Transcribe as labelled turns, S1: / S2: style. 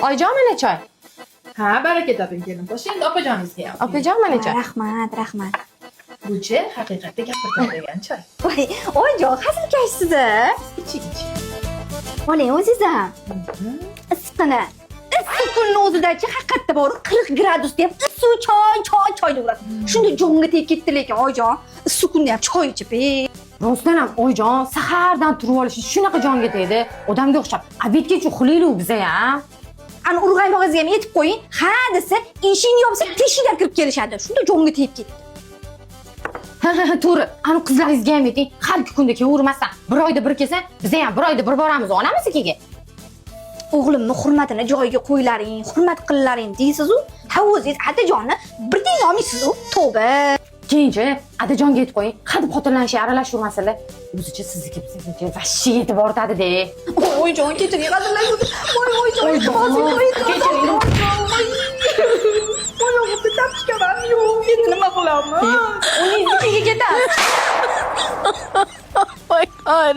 S1: Oyijon, mana choy.
S2: Ha, baraka toping kelin. Bosh endi opajoningizga ham.
S1: Opajon, mana choy.
S3: Rahmat.
S2: Bu-chi haqiqatda gapirdim degan choy.
S3: Voy, oyijon, hazilkashsiz-a?
S2: Iching.
S3: Oling o'zingiz ham. Issiqqina. Issiq kunni o'zida-chi haqiqatda bor 40 gradus deb issiq choy deyveradi. Shunda jonga tegib ketdi lekin oyijon, issiq kunda ham choy ichib.
S1: Rostdan ham oyijon, sahardan turib olish shunaqa jonga tegdi. Odamga o'xshab. Obedgacha uxlaylik biza ham.
S3: Ani urg'aymog'ingizga ham aytib qo'ying. Ha desa, eshikni yopsa teshikdan kirib kelishadi. Shunda jonga tegib ketdi.
S1: Ha, to'g'ri. Ani qizlaringizga ham ayting, har kunda kelavermasdan, bir oyda bir kelsa, biza ham bir oyda bir boramiz onamiznikiga.
S3: O'g'limni hurmatini joyiga qo'ylaring, hurmat qillaring deysiz-ku. Ha o'zingiz Adajonni birdek olmaysiz-ku. Tavba.
S1: Keyinchi Adajonga aytib qo'ying, hadeb xotinlanishga aralashavermasinlar. O'zicha sizniki bizniki vashshi yetib ortadi-de.
S3: Oyijon, kechiring, hazillashib. Voy, kechiring. Oyog'imni tapishganim yo'q. Endi nima qilaman?
S1: Uning ichiga ketadi.
S4: Oh my god.